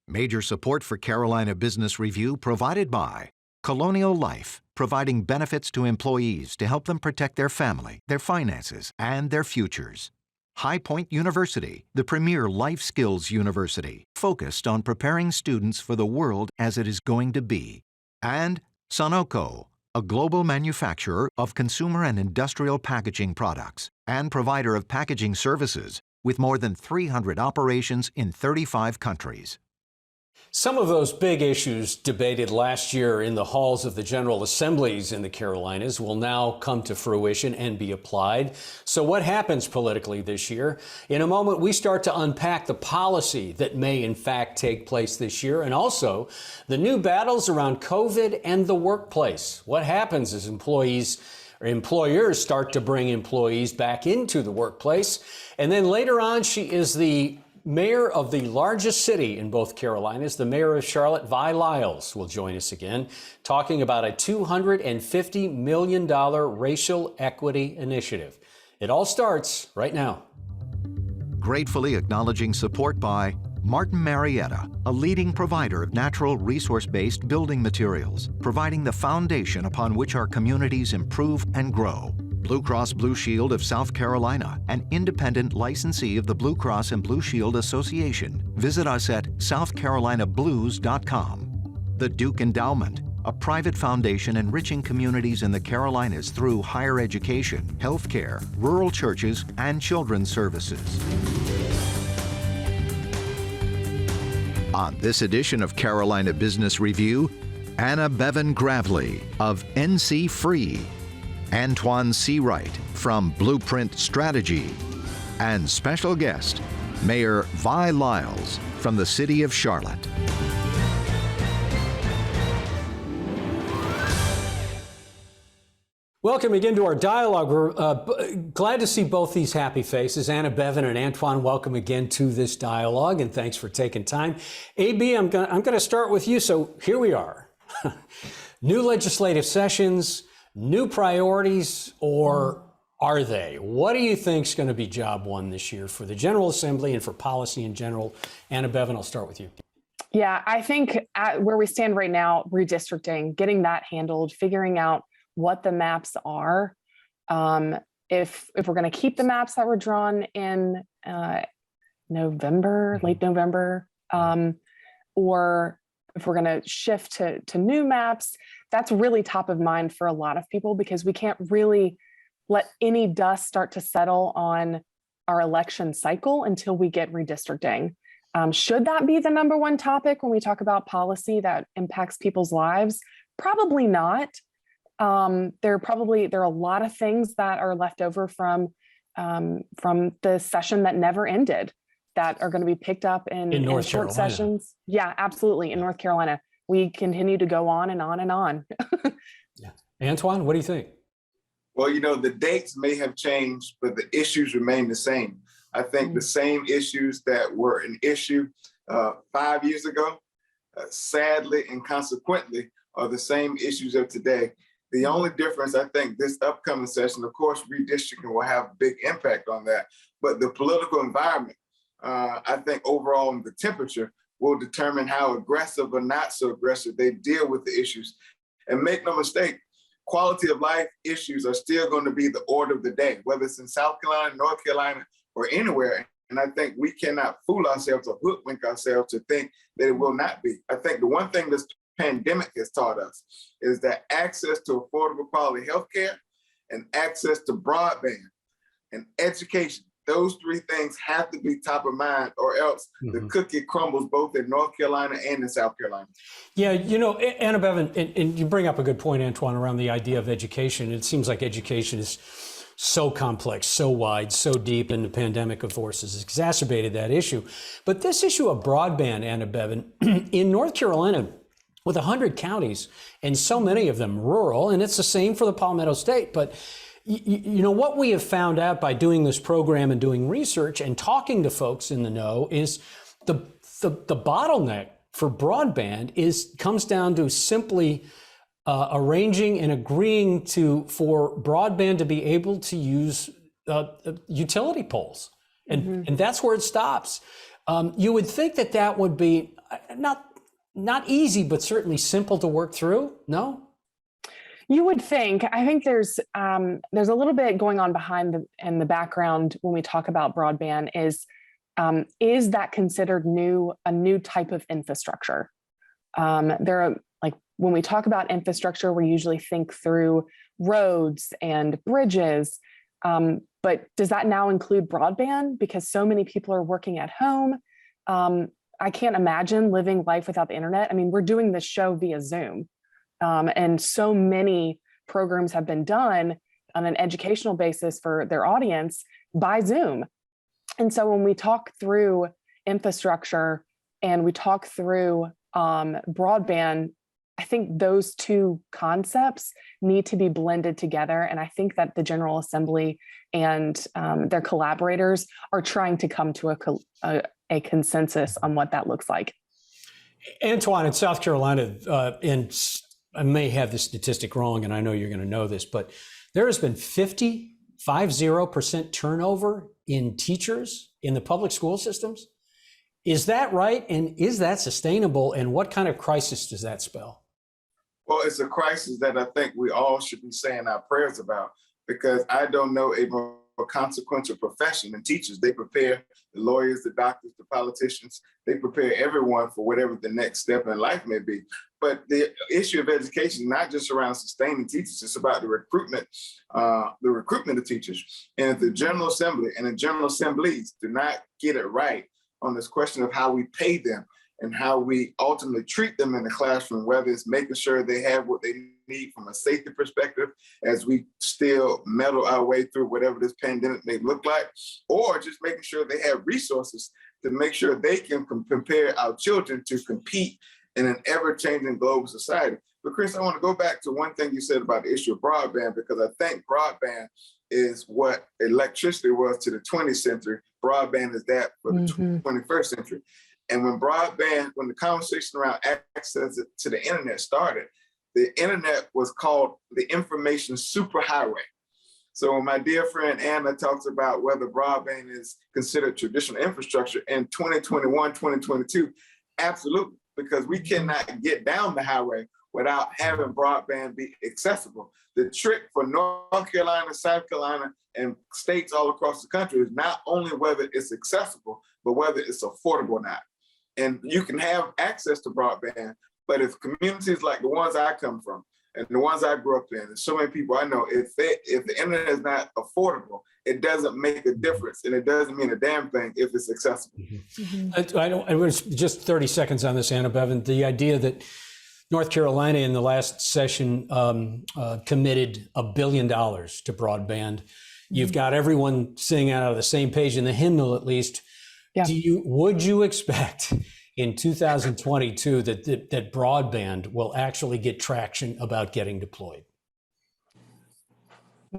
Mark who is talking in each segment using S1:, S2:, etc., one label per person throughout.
S1: Major support for Carolina Business Review provided by Colonial Life, providing benefits to employees to help them protect their family, their finances, and their futures. High Point University, the premier life skills university, focused on preparing students for the world as it is going to be. And Sonoco, a global manufacturer of consumer and industrial packaging products and provider of packaging services with more than 300 operations in 35 countries.
S2: Some of those big issues debated last year in the halls of the General Assemblies in the Carolinas will now come to fruition and be applied. So what happens politically this year? In a moment, we start to unpack the policy that may in fact take place this year, and also the new battles around COVID and the workplace. What happens as employers start to bring employees back into the workplace? And then later on, she is the mayor of the largest city in both Carolinas. The mayor of Charlotte, Lyles, will join us again, talking about a $250 million racial equity initiative. It all starts right now.
S1: Gratefully acknowledging support by Martin Marietta, a leading provider of natural resource-based building materials, providing the foundation upon which our communities improve and grow. Blue Cross Blue Shield of South Carolina, an independent licensee of the Blue Cross and Blue Shield Association. Visit us at southcarolinablues.com. The Duke Endowment, a private foundation enriching communities in the Carolinas through higher education, healthcare, rural churches, and children's services. On this edition of Carolina Business Review, Anna Beavon Gravely of NCFREE, Antjuan Seawright from Blueprint Strategy, and special guest, Mayor Lyles from the City of Charlotte.
S2: Welcome again to our dialogue. We're glad to see both these happy faces. Anna Beavon and Antjuan, welcome again to this dialogue, and thanks for taking time. AB, I'm going to start with you. So here we are. New legislative sessions, new priorities, or are they? What do you think is going to be job one this year for the General Assembly and for policy in general? Anna Beavon, I'll start with you.
S3: Yeah, I think at where we stand right now, redistricting, getting that handled, figuring out what the maps are. If we're going to keep the maps that were drawn in November, late November, or if we're going to shift to new maps, that's really top of mind for a lot of people, because we can't really let any dust start to settle on our election cycle until we get redistricting. Should that be the number one topic when we talk about policy that impacts people's lives? Probably not. There are a lot of things that are left over from the session that never ended that are going to be picked up in short sessions. Yeah, absolutely. In North Carolina, we continue to go on and on and on.
S2: Yeah. Antjuan, what do you think?
S4: Well, the dates may have changed, but the issues remain the same. I think the same issues that were an issue 5 years ago, sadly and consequently, are the same issues of today. The only difference, I think, this upcoming session, of course, redistricting will have a big impact on that, but the political environment, I think overall the temperature will determine how aggressive or not so aggressive they deal with the issues. And make no mistake, quality of life issues are still going to be the order of the day, whether it's in South Carolina, North Carolina, or anywhere. And I think we cannot fool ourselves or hoodwink ourselves to think that it will not be. I think the one thing this pandemic has taught us is that access to affordable quality healthcare and access to broadband and education, those three things have to be top of mind, or else the cookie crumbles both in North Carolina and in South Carolina.
S2: Yeah, Anna Beavon, and you bring up a good point, Antjuan, around the idea of education. It seems like education is so complex, so wide, so deep, and the pandemic, of course, has exacerbated that issue. But this issue of broadband, Anna Beavon, in North Carolina, with 100 counties, and so many of them rural, and it's the same for the Palmetto State, but what we have found out by doing this program and doing research and talking to folks in the know is the bottleneck for broadband comes down to simply arranging and agreeing for broadband to be able to use utility poles, and that's where it stops. You would think that that would be not easy, but certainly simple to work through. No?
S3: You would think. I think there's a little bit going on in the background when we talk about broadband. Is that considered a new type of infrastructure? There are, like, when we talk about infrastructure, we usually think through roads and bridges. But does that now include broadband? Because so many people are working at home. I can't imagine living life without the internet. I mean, we're doing this show via Zoom. And so many programs have been done on an educational basis for their audience by Zoom. And so when we talk through infrastructure and we talk through broadband, I think those two concepts need to be blended together. And I think that the General Assembly and their collaborators are trying to come to a consensus on what that looks like.
S2: Antjuan, in South Carolina, and I may have this statistic wrong, and I know you're going to know this, but there has been 50% turnover in teachers in the public school systems. Is that right? And is that sustainable? And what kind of crisis does that spell?
S4: Well, it's a crisis that I think we all should be saying our prayers about, because I don't know a more consequential profession than teachers. They prepare the lawyers, the doctors, the politicians. They prepare everyone for whatever the next step in life may be. But the issue of education is not just around sustaining teachers, it's about the recruitment of teachers. And if the General Assembly and the General Assemblies do not get it right on this question of how we pay them and how we ultimately treat them in the classroom, whether it's making sure they have what they need from a safety perspective as we still meddle our way through whatever this pandemic may look like, or just making sure they have resources to make sure they can prepare our children to compete in an ever-changing global society. But Chris, I want to go back to one thing you said about the issue of broadband, because I think broadband is what electricity was to the 20th century. Broadband is that for the 21st century. And when the conversation around access to the internet started, the internet was called the information superhighway. So when my dear friend Anna talks about whether broadband is considered traditional infrastructure in 2021, 2022, absolutely, because we cannot get down the highway without having broadband be accessible. The trick for North Carolina, South Carolina, and states all across the country is not only whether it's accessible, but whether it's affordable or not. And you can have access to broadband, but if communities like the ones I come from and the ones I grew up in, and so many people I know, if the internet is not affordable, it doesn't make a difference, and it doesn't mean a damn thing if it's accessible.
S2: I was just 30 seconds on this, Anna Beavon. The idea that North Carolina in the last session committed $1 billion to broadband. You've got everyone singing out of the same page in the hymnal, at least. Yeah. Would you expect in 2022 that broadband will actually get traction about getting deployed?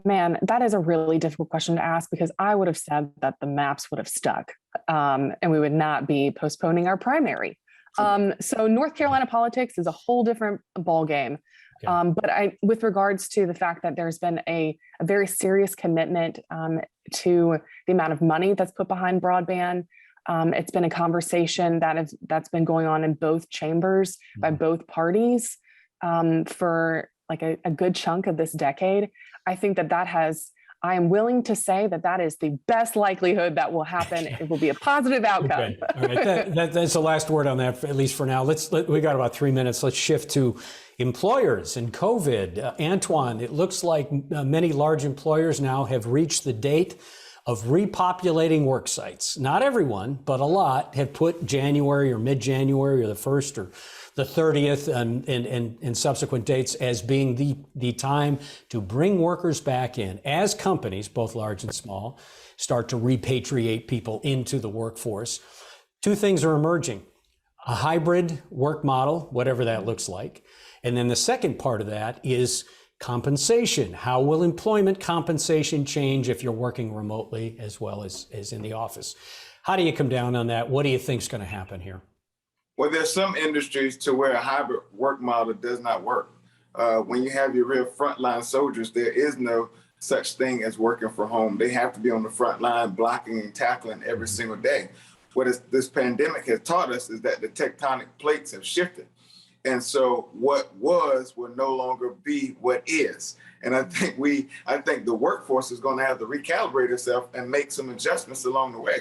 S3: Man, that is a really difficult question to ask, because I would have said that the maps would have stuck and we would not be postponing our primary. So North Carolina politics is a whole different ballgame. Okay. But with regards to the fact that there's been a very serious commitment to the amount of money that's put behind broadband, it's been a conversation that's been going on in both chambers by both parties for like a good chunk of this decade. I think I am willing to say that is the best likelihood that will happen. It will be a positive outcome.
S2: Okay. All right. That's the last word on that, at least for now. We got about 3 minutes. Let's shift to employers and COVID. Antjuan, it looks like many large employers now have reached the date of repopulating work sites. Not everyone, but a lot have put January or mid-January or the 1st or the 30th and subsequent dates as being the time to bring workers back in as companies, both large and small, start to repatriate people into the workforce. Two things are emerging: a hybrid work model, whatever that looks like. And then the second part of that is compensation. How will employment compensation change if you're working remotely as well as in the office? How do you come down on that? What do you think is going to happen here?
S4: Well, there's some industries to where a hybrid work model does not work. When you have your real frontline soldiers, there is no such thing as working from home. They have to be on the front line, blocking and tackling every single day. this pandemic has taught us is that the tectonic plates have shifted. And so what was will no longer be what is. And I think the workforce is going to have to recalibrate itself and make some adjustments along the way.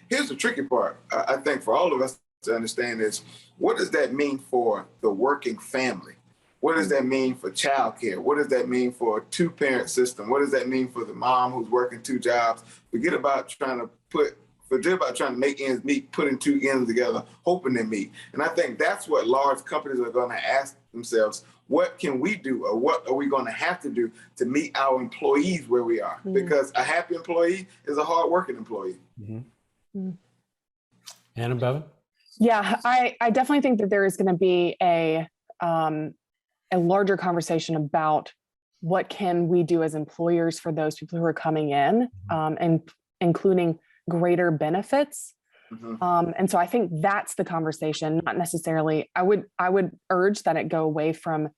S4: Here's the tricky part, I think, for all of us to understand is, what does that mean for the working family? What does that mean for childcare? What does that mean for a two-parent system? What does that mean for the mom who's working two jobs? Forget about trying to make ends meet, putting two ends together, hoping they meet. And I think that's what large companies are going to ask themselves: what can we do, or what are we going to have to do to meet our employees where we are? Mm-hmm. Because a happy employee is a hard-working employee.
S2: Mm-hmm. Mm-hmm. Anna, Beavon?
S3: Yeah, I definitely think that there is going to be a larger conversation about what can we do as employers for those people who are coming in, and including greater benefits. Mm-hmm. And so I think that's the conversation, not necessarily, I would urge that it go away from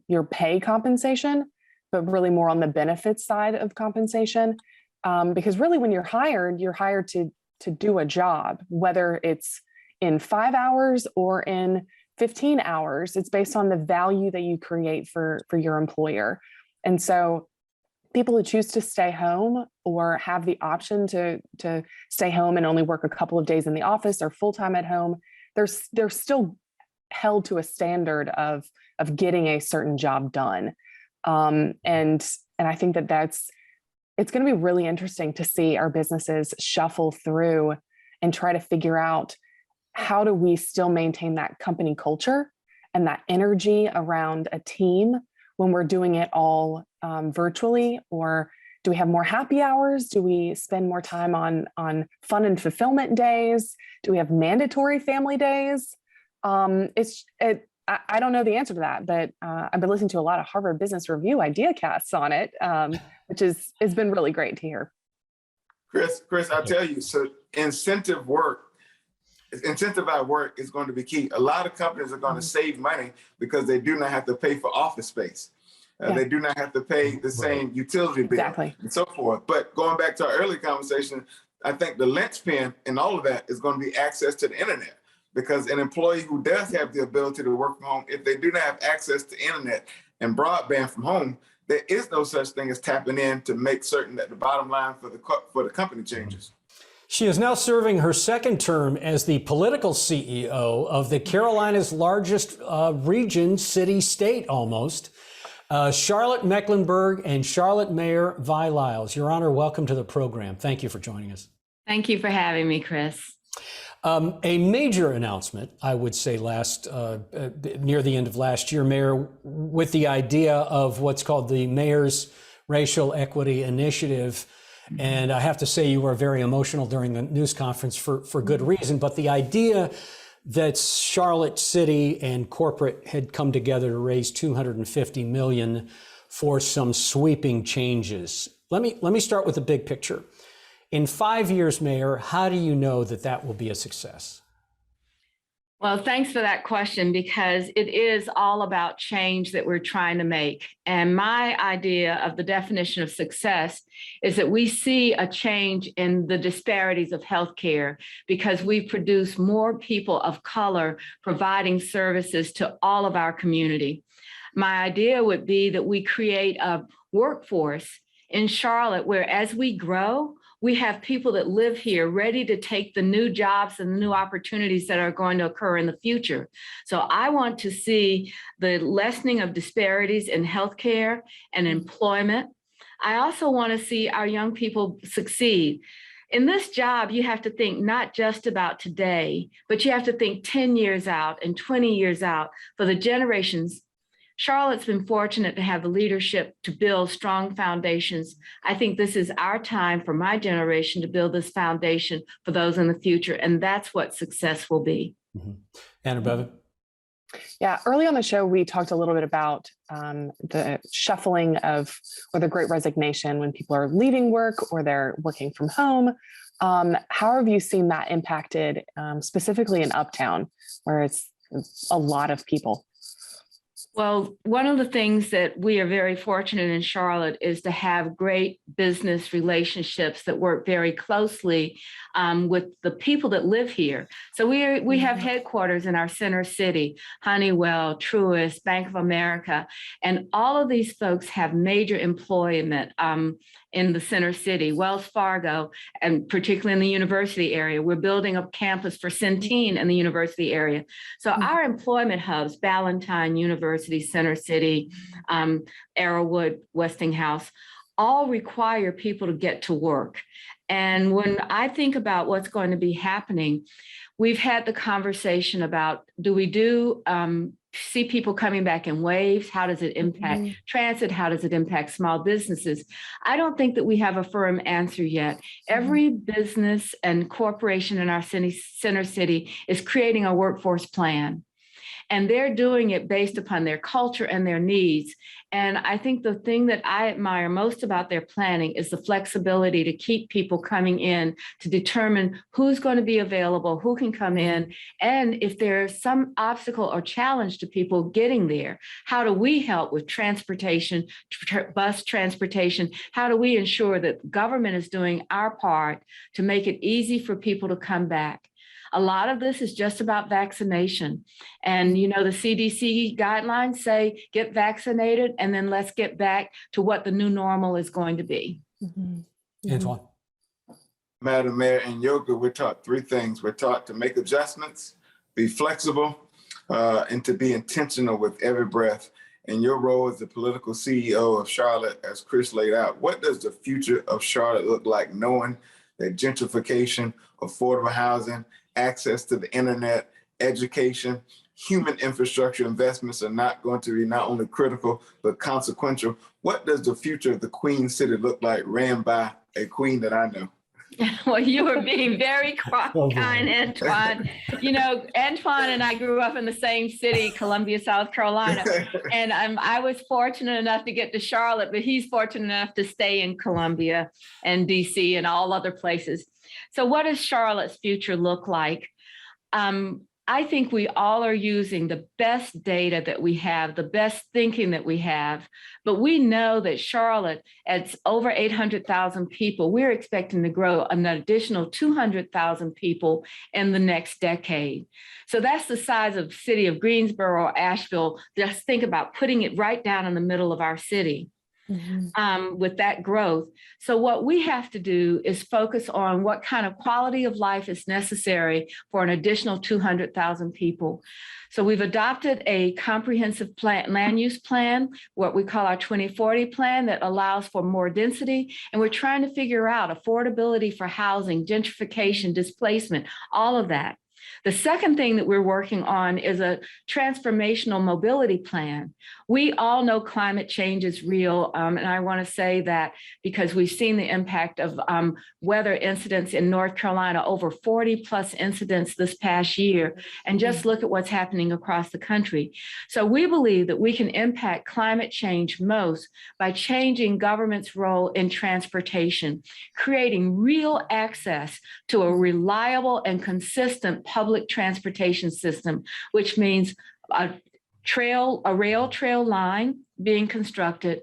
S3: your pay compensation, but really more on the benefits side of compensation. Because really when you're hired to do a job, whether it's in 5 hours or in 15 hours, it's based on the value that you create for your employer. And so people who choose to stay home or have the option to stay home and only work a couple of days in the office or full-time at home, they're still held to a standard of getting a certain job done. And I think it's going to be really interesting to see our businesses shuffle through and try to figure out, how do we still maintain that company culture and that energy around a team when we're doing it all virtually? Or do we have more happy hours? Do we spend more time on fun and fulfillment days? Do we have mandatory family days? I don't know the answer to that, but I've been listening to a lot of Harvard Business Review idea casts on it, which has been really great to hear.
S4: Chris, I'll tell you, so incentivized work is going to be key. A lot of companies are going to save money because they do not have to pay for office space. They do not have to pay the same utility bill and so forth. But going back to our early conversation, I think the linchpin in all of that is going to be access to the internet. Because an employee who does have the ability to work from home, if they do not have access to internet and broadband from home, there is no such thing as tapping in to make certain that the bottom line for the company changes.
S2: She is now serving her second term as the political CEO of the Carolinas' largest region, city, state almost, Charlotte Mecklenburg and Charlotte Mayor Vi Lyles. Your Honor, welcome to the program. Thank you for joining us.
S5: Thank you for having me, Chris.
S2: A major announcement, I would say, near the end of last year, Mayor, with the idea of what's called the Mayor's Racial Equity Initiative. And I have to say, you were very emotional during the news conference for good reason. But the idea that Charlotte City and corporate had come together to raise $250 million for some sweeping changes. Let me start with the big picture. In 5 years, Mayor, how do you know that will be a success?
S5: Well, thanks for that question, because it is all about change that we're trying to make. And my idea of the definition of success is that we see a change in the disparities of healthcare because we produce more people of color providing services to all of our community. My idea would be that we create a workforce in Charlotte where, as we grow, we have people that live here ready to take the new jobs and the new opportunities that are going to occur in the future. So I want to see the lessening of disparities in healthcare and employment. I also want to see our young people succeed. In this job, you have to think not just about today, but you have to think 10 years out and 20 years out for the generations. Charlotte's been fortunate to have the leadership to build strong foundations. I think this is our time for my generation to build this foundation for those in the future, and that's what success will be.
S2: Mm-hmm. Anna, Beavon?
S3: Yeah, early on the show, we talked a little bit about the shuffling of, or the great resignation when people are leaving work or they're working from home. How have you seen that impacted specifically in Uptown, where it's a lot of people?
S5: Well, one of the things that we are very fortunate in Charlotte is to have great business relationships that work very closely with the people that live here. So we have headquarters in our center city, Honeywell, Truist, Bank of America, and all of these folks have major employment in the center city, Wells Fargo, and particularly in the university area. We're building a campus for Centene in the university area. So our employment hubs, Ballantyne University, Center City, Arrowwood, Westinghouse, all require people to get to work. And when I think about what's going to be happening, we've had the conversation about, do we see people coming back in waves? How does it impact transit? How does it impact small businesses? I don't think that we have a firm answer yet. Every business and corporation in our center city is creating a workforce plan. And they're doing it based upon their culture and their needs. And I think the thing that I admire most about their planning is the flexibility to keep people coming in, to determine who's going to be available, who can come in, and if there's some obstacle or challenge to people getting there, how do we help with transportation, bus transportation? How do we ensure that government is doing our part to make it easy for people to come back? A lot of this is just about vaccination. And, you know, the CDC guidelines say get vaccinated, and then let's get back to what the new normal is going to be.
S2: Antjuan.
S4: Madam Mayor, in yoga, we're taught three things. We're taught to make adjustments, be flexible, and to be intentional with every breath. In your role as the political CEO of Charlotte, as Chris laid out, what does the future of Charlotte look like, knowing that gentrification, affordable housing, access to the internet, education, human infrastructure investments are not going to be not only critical, but consequential? What does the future of the Queen City look like, ran by a queen that I know?
S5: Well, you were being very kind, Antjuan. You know, Antjuan and I grew up in the same city, Columbia, South Carolina. And I was fortunate enough to get to Charlotte, but he's fortunate enough to stay in Columbia and DC and all other places. So what does Charlotte's future look like? I think we all are using the best data that we have, the best thinking that we have, but we know that Charlotte, it's over 800,000 people. We're expecting to grow an additional 200,000 people in the next decade. So that's the size of the city of Greensboro or Asheville. Just think about putting it right down in the middle of our city. With that growth. So what we have to do is focus on what kind of quality of life is necessary for an additional 200,000 people. So we've adopted a comprehensive land use plan, what we call our 2040 plan, that allows for more density. And we're trying to figure out affordability for housing, gentrification, displacement, all of that. The second thing that we're working on is a transformational mobility plan. We all know climate change is real, and I want to say that because we've seen the impact of weather incidents in North Carolina, over 40 plus incidents this past year, and just look at what's happening across the country. So we believe that we can impact climate change most by changing government's role in transportation, creating real access to a reliable and consistent public transportation system, which means a rail trail line being constructed,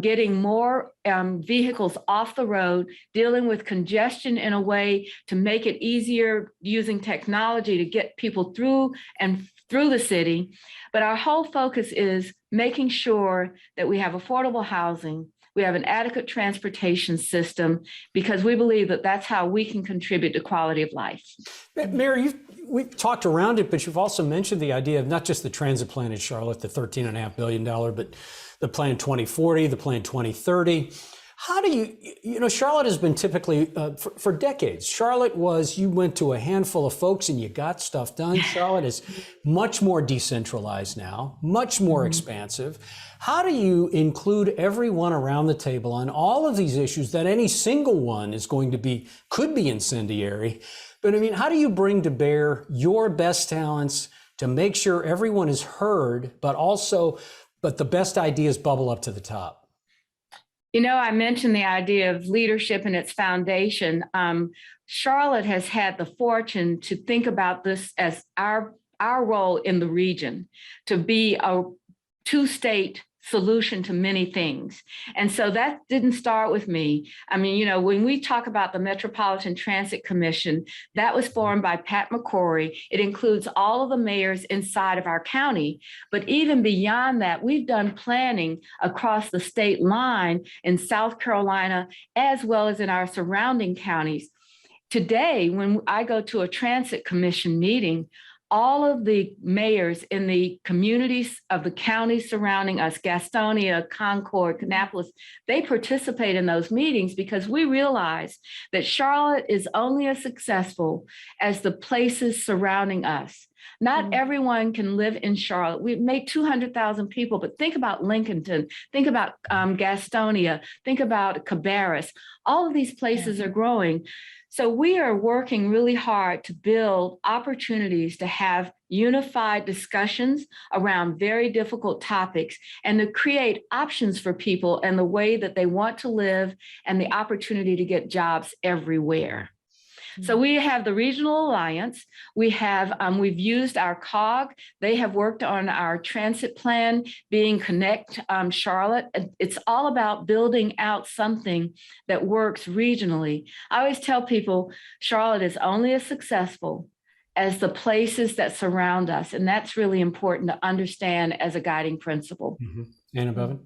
S5: getting more vehicles off the road, dealing with congestion in a way to make it easier using technology to get people through the city. But our whole focus is making sure that we have affordable housing, we have an adequate transportation system, because we believe that that's how we can contribute to quality of life.
S2: Mayor, we've talked around it, but you've also mentioned the idea of not just the transit plan in Charlotte, the $13.5 billion, but the Plan 2040, the Plan 2030. How do you Charlotte has been typically, for decades, Charlotte was, you went to a handful of folks and you got stuff done. Charlotte is much more decentralized now, much more expansive. How do you include everyone around the table on all of these issues that any single one is going to could be incendiary? But I mean, how do you bring to bear your best talents to make sure everyone is heard, but the best ideas bubble up to the top?
S5: You know, I mentioned the idea of leadership and its foundation. Charlotte has had the fortune to think about this as our role in the region, to two-state solution to many things. And so that didn't start with me. I mean, you know, when we talk about the Metropolitan Transit Commission, that was formed by Pat McCrory. It includes all of the mayors inside of our county. But even beyond that, we've done planning across the state line in South Carolina, as well as in our surrounding counties. Today, when I go to a Transit Commission meeting, all of the mayors in the communities of the counties surrounding us, Gastonia, Concord, Kannapolis, they participate in those meetings because we realize that Charlotte is only as successful as the places surrounding us. Not everyone can live in Charlotte. We've made 200,000 people, but think about Lincolnton, think about Gastonia, think about Cabarrus. All of these places are growing. So we are working really hard to build opportunities to have unified discussions around very difficult topics and to create options for people and the way that they want to live and the opportunity to get jobs everywhere. So we have the Regional Alliance. We have, we've used our COG. They have worked on our transit plan, being Connect Charlotte. It's all about building out something that works regionally. I always tell people Charlotte is only as successful as the places that surround us. And that's really important to understand as a guiding principle.
S2: Mm-hmm. Anna Beavon?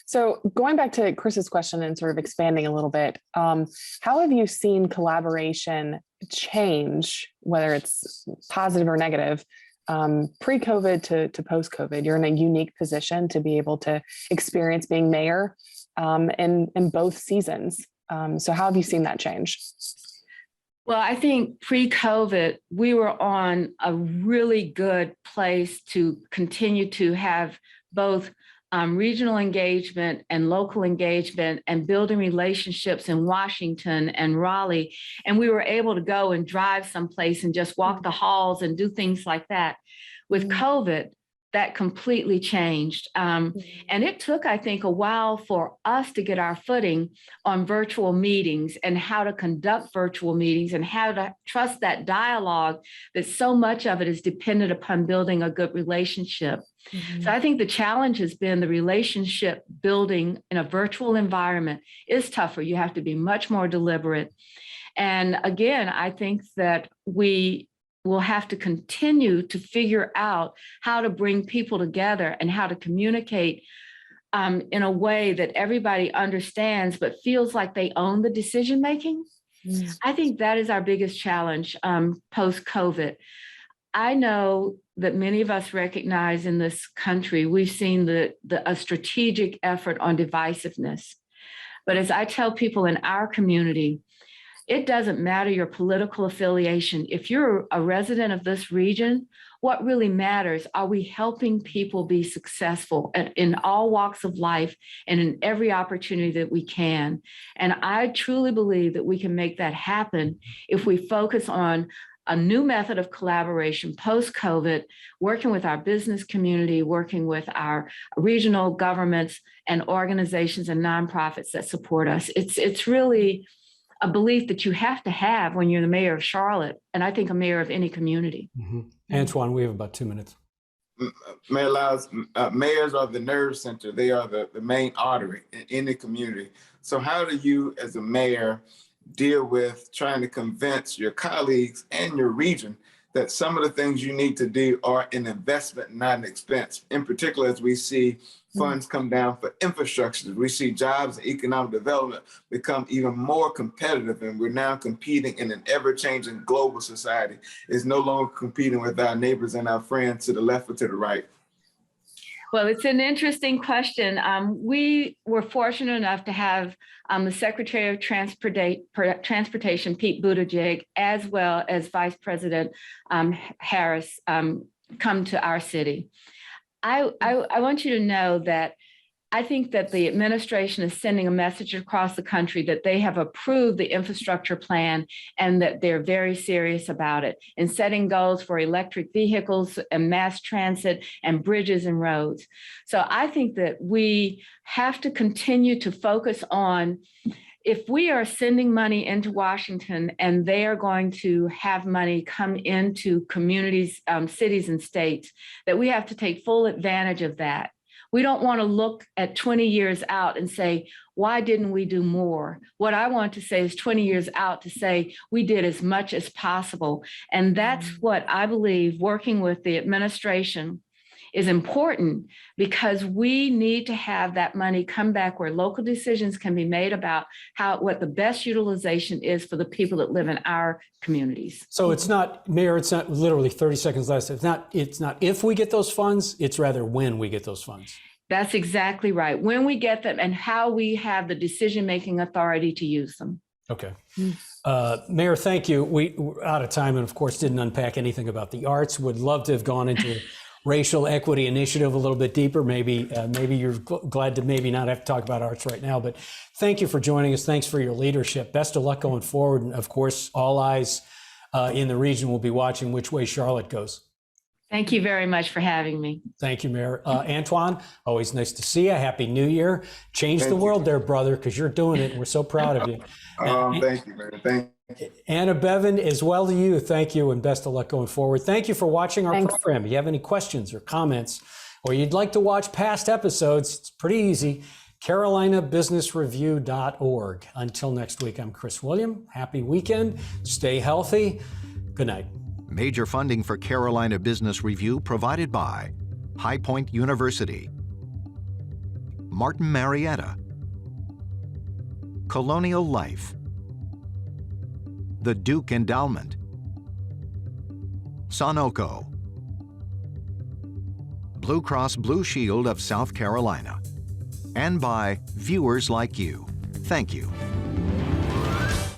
S3: So going back to Chris's question and sort of expanding a little bit, how have you seen collaboration change, whether it's positive or negative, pre-COVID to post-COVID? You're in a unique position to be able to experience being mayor in both seasons. So how have you seen that change?
S5: Well, I think pre-COVID, we were on a really good place to continue to have both regional engagement and local engagement and building relationships in Washington and Raleigh. And we were able to go and drive someplace and just walk the halls and do things like that. With COVID, that completely changed. And it took, I think, a while for us to get our footing on virtual meetings and how to conduct virtual meetings and how to trust that dialogue, that so much of it is dependent upon building a good relationship. So I think the challenge has been the relationship building in a virtual environment is tougher. You have to be much more deliberate. And again, I think that we will have to continue to figure out how to bring people together and how to communicate in a way that everybody understands but feels like they own the decision making. I think that is our biggest challenge post-COVID. I know that many of us recognize in this country, we've seen a strategic effort on divisiveness. But as I tell people in our community, it doesn't matter your political affiliation. If you're a resident of this region, what really matters, are we helping people be successful in all walks of life and in every opportunity that we can? And I truly believe that we can make that happen if we focus on a new method of collaboration post-COVID, working with our business community, working with our regional governments and organizations and nonprofits that support us. It's really a belief that you have to have when you're the mayor of Charlotte, and I think a mayor of any community.
S2: Antjuan, we have about 2 minutes.
S4: Mayor Lyles, mayors are the nerve center. They are the main artery in any community. So how do you, as a mayor, deal with trying to convince your colleagues and your region that some of the things you need to do are an investment, not an expense? In particular, as we see funds come down for infrastructure, we see jobs and economic development become even more competitive, and we're now competing in an ever-changing global society. It's no longer competing with our neighbors and our friends to the left or to the right.
S5: Well, it's an interesting question. We were fortunate enough to have the Secretary of Transportation, Pete Buttigieg, as well as Vice President Harris come to our city. I want you to know that I think that the administration is sending a message across the country that they have approved the infrastructure plan and that they're very serious about it and setting goals for electric vehicles and mass transit and bridges and roads. So I think that we have to continue to focus on, if we are sending money into Washington and they are going to have money come into communities, cities and states, that we have to take full advantage of that. We don't want to look at 20 years out and say, why didn't we do more? What I want to say is 20 years out to say we did as much as possible. And that's what I believe working with the administration is important, because we need to have that money come back where local decisions can be made about what the best utilization is for the people that live in our communities.
S2: So it's not, Mayor, it's not literally 30 seconds left. It's not if we get those funds, it's rather when we get those funds.
S5: That's exactly right. When we get them and how we have the decision-making authority to use them.
S2: Okay. Mayor, thank you. We're out of time and of course didn't unpack anything about the arts. Would love to have gone into racial equity initiative a little bit deeper. Maybe you're glad to maybe not have to talk about arts right now, but thank you for joining us. Thanks for your leadership. Best of luck going forward. And of course, all eyes in the region will be watching which way Charlotte goes.
S5: Thank you very much for having me.
S2: Thank you, Mayor. Antjuan, always nice to see you. Happy New Year. Change the world there, brother, because you're doing it. We're so proud of you.
S4: Thank you, man. Thank you.
S2: Anna Beavon, as well to you. Thank you and best of luck going forward. Thank you for watching our program. If you have any questions or comments, or you'd like to watch past episodes, it's pretty easy. CarolinaBusinessReview.org. Until next week, I'm Chris William. Happy weekend. Stay healthy. Good night.
S1: Major funding for Carolina Business Review provided by High Point University, Martin Marietta, Colonial Life, the Duke Endowment, Sunoco, Blue Cross Blue Shield of South Carolina, and by viewers like you. Thank you.